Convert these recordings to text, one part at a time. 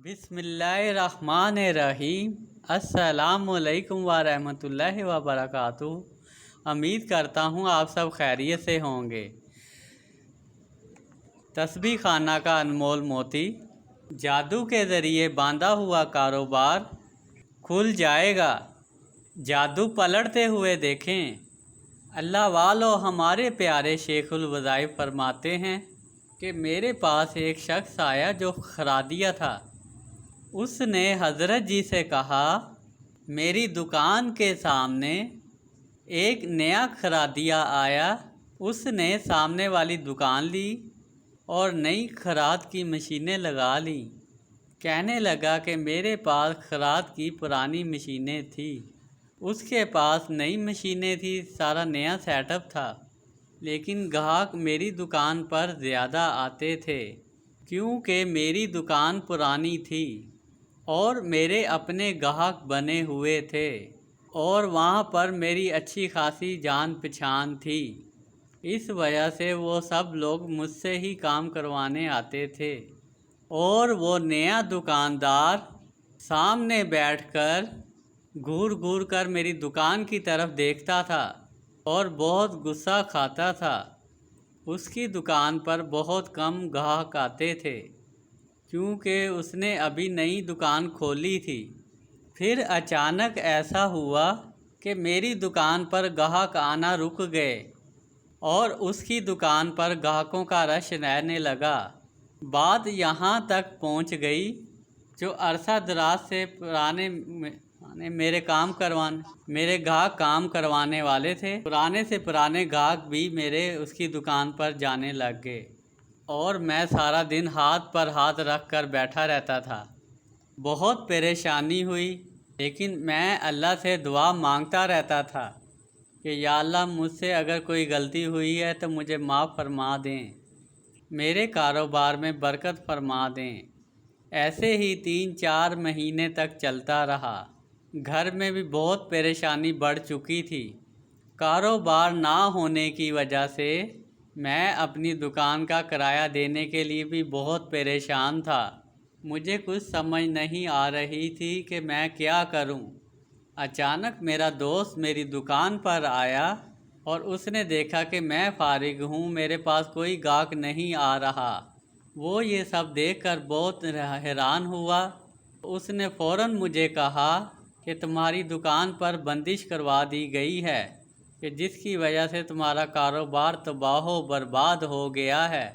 بسم اللہ الرحمن الرحیم۔ السلام علیکم ورحمۃ اللہ وبرکاتہ۔ امید کرتا ہوں آپ سب خیریت سے ہوں گے۔ تسبیح خانہ کا انمول موتی، جادو کے ذریعے باندھا ہوا کاروبار کھل جائے گا۔ جادو پلٹتے ہوئے دیکھیں۔ اللہ والو، ہمارے پیارے شیخ الوظائف فرماتے ہیں کہ میرے پاس ایک شخص آیا جو خرادیہ تھا۔ اس نے حضرت جی سے کہا، میری دکان کے سامنے ایک نیا خرادیہ آیا۔ اس نے سامنے والی دکان لی اور نئی خراد کی مشینیں لگا لیں۔ کہنے لگا کہ میرے پاس خراد کی پرانی مشینیں تھیں، اس کے پاس نئی مشینیں تھیں، سارا نیا سیٹ اپ تھا، لیکن گاہک میری دکان پر زیادہ آتے تھے کیونکہ میری دکان پرانی تھی اور میرے اپنے گاہک بنے ہوئے تھے اور وہاں پر میری اچھی خاصی جان پہچان تھی۔ اس وجہ سے وہ سب لوگ مجھ سے ہی کام کروانے آتے تھے اور وہ نیا دکاندار سامنے بیٹھ کر گھور گھور کر میری دکان کی طرف دیکھتا تھا اور بہت غصہ کھاتا تھا۔ اس کی دکان پر بہت کم گاہک آتے تھے کیونکہ اس نے ابھی نئی دکان کھولی تھی۔ پھر اچانک ایسا ہوا کہ میری دکان پر گاہک آنا رک گئے اور اس کی دکان پر گاہکوں کا رش رہنے لگا۔ بات یہاں تک پہنچ گئی، جو عرصہ دراز سے میرے گاہک کام کروانے والے تھے، پرانے سے پرانے گاہک بھی میرے اس کی دکان پر جانے لگ گئے اور میں سارا دن ہاتھ پر ہاتھ رکھ کر بیٹھا رہتا تھا۔ بہت پریشانی ہوئی، لیکن میں اللہ سے دعا مانگتا رہتا تھا کہ یا اللہ، مجھ سے اگر کوئی غلطی ہوئی ہے تو مجھے معاف فرما دیں، میرے کاروبار میں برکت فرما دیں۔ ایسے ہی 3-4 مہینے تک چلتا رہا۔ گھر میں بھی بہت پریشانی بڑھ چکی تھی۔ کاروبار نہ ہونے کی وجہ سے میں اپنی دکان کا کرایہ دینے کے لیے بھی بہت پریشان تھا۔ مجھے کچھ سمجھ نہیں آ رہی تھی کہ میں کیا کروں۔ اچانک میرا دوست میری دکان پر آیا اور اس نے دیکھا کہ میں فارغ ہوں، میرے پاس کوئی گاہک نہیں آ رہا۔ وہ یہ سب دیکھ کر بہت حیران ہوا۔ اس نے فوراً مجھے کہا کہ تمہاری دکان پر بندش کروا دی گئی ہے، کہ جس کی وجہ سے تمہارا کاروبار تباہ و برباد ہو گیا ہے۔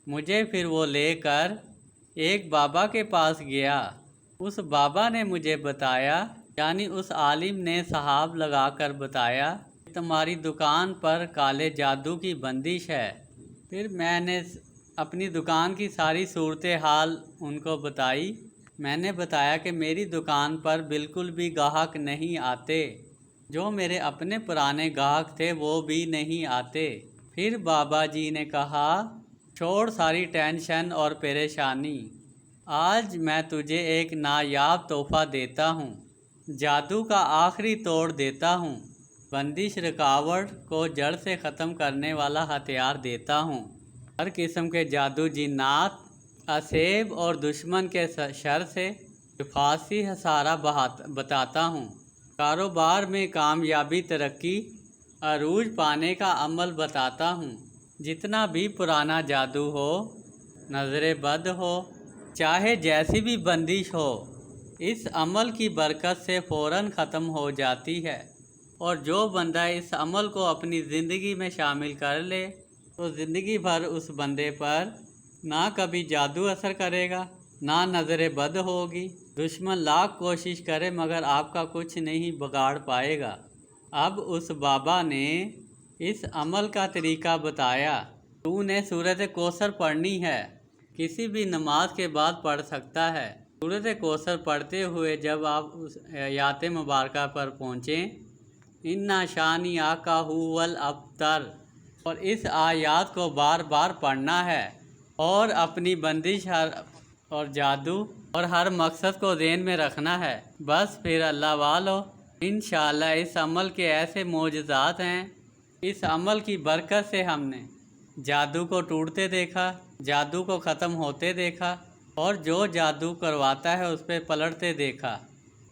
مجھے پھر وہ لے کر ایک بابا کے پاس گیا۔ اس بابا نے مجھے بتایا، یعنی اس عالم نے سحاب لگا کر بتایا کہ تمہاری دکان پر کالے جادو کی بندش ہے۔ پھر میں نے اپنی دکان کی ساری صورتحال ان کو بتائی۔ میں نے بتایا کہ میری دکان پر بالکل بھی گاہک نہیں آتے، جو میرے اپنے پرانے گاہک تھے وہ بھی نہیں آتے۔ پھر بابا جی نے کہا، چھوڑ ساری ٹینشن اور پریشانی، آج میں تجھے ایک نایاب تحفہ دیتا ہوں، جادو کا آخری توڑ دیتا ہوں، بندش رکاوٹ کو جڑ سے ختم کرنے والا ہتھیار دیتا ہوں، ہر قسم کے جادو، جنات، اسیب اور دشمن کے شر سے حفاظتی ہثارہ بتاتا ہوں، کاروبار میں کامیابی، ترقی، عروج پانے کا عمل بتاتا ہوں۔ جتنا بھی پرانا جادو ہو، نظر بد ہو، چاہے جیسی بھی بندش ہو، اس عمل کی برکت سے فوراً ختم ہو جاتی ہے، اور جو بندہ اس عمل کو اپنی زندگی میں شامل کر لے تو زندگی بھر اس بندے پر نہ کبھی جادو اثر کرے گا، نہ نظر بد ہوگی۔ دشمن لاکھ کوشش کرے مگر آپ کا کچھ نہیں بگاڑ پائے گا۔ اب اس بابا نے اس عمل کا طریقہ بتایا۔ تو نے سورۃ کوثر پڑھنی ہے، کسی بھی نماز کے بعد پڑھ سکتا ہے۔ سورۃ کوثر پڑھتے ہوئے جب آپ اس آیات مبارکہ پر پہنچیں، اِنَّ شَانِئَکَ هُوَ الْأَبْتَرُ، اور اس آیات کو بار بار پڑھنا ہے اور اپنی بندش اور جادو اور ہر مقصد کو ذہن میں رکھنا ہے۔ بس پھر اللہ والو، انشاءاللہ اس عمل کے ایسے معجزات ہیں۔ اس عمل کی برکت سے ہم نے جادو کو ٹوٹتے دیکھا، جادو کو ختم ہوتے دیکھا اور جو جادو کرواتا ہے اس پہ پلٹتے دیکھا۔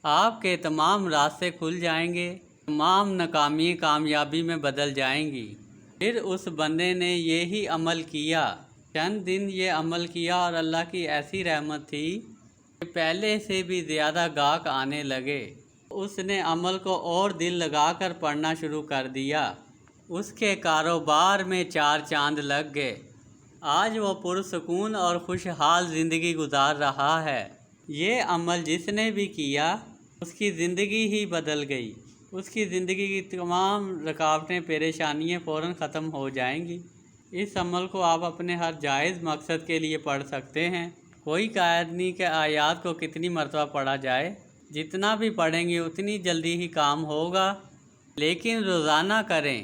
آپ کے تمام راستے کھل جائیں گے، تمام ناکامی کامیابی میں بدل جائیں گی۔ پھر اس بندے نے یہی عمل کیا، چند دن یہ عمل کیا اور اللہ کی ایسی رحمت تھی کہ پہلے سے بھی زیادہ گاہک آنے لگے۔ اس نے عمل کو اور دل لگا کر پڑھنا شروع کر دیا۔ اس کے کاروبار میں 4 چاند لگ گئے۔ آج وہ پرسکون اور خوشحال زندگی گزار رہا ہے۔ یہ عمل جس نے بھی کیا اس کی زندگی ہی بدل گئی۔ اس کی زندگی کی تمام رکاوٹیں، پریشانیاں فوراً ختم ہو جائیں گی۔ اس عمل کو آپ اپنے ہر جائز مقصد کے لیے پڑھ سکتے ہیں۔ کوئی قید نہیں کہ آیات کو کتنی مرتبہ پڑھا جائے، جتنا بھی پڑھیں گے اتنی جلدی ہی کام ہوگا، لیکن روزانہ کریں۔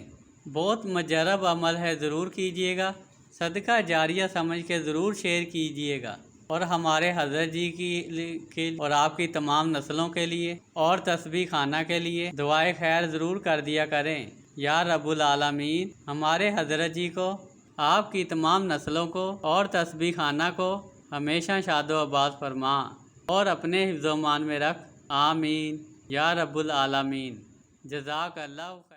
بہت مجرب عمل ہے، ضرور کیجئے گا۔ صدقہ جاریہ سمجھ کے ضرور شیئر کیجئے گا، اور ہمارے حضرت جی کی اور آپ کی تمام نسلوں کے لیے اور تسبیح خانہ کے لیے دعائے خیر ضرور کر دیا کریں۔ یا رب العالمین ہمارے حضرت جی کو، آپ کی تمام نسلوں کو اور تسبیح خانہ کو ہمیشہ شاد و آباد فرما اور اپنے حفظ و امان میں رکھ، آمین یا رب العالمین۔ جزاک اللہ۔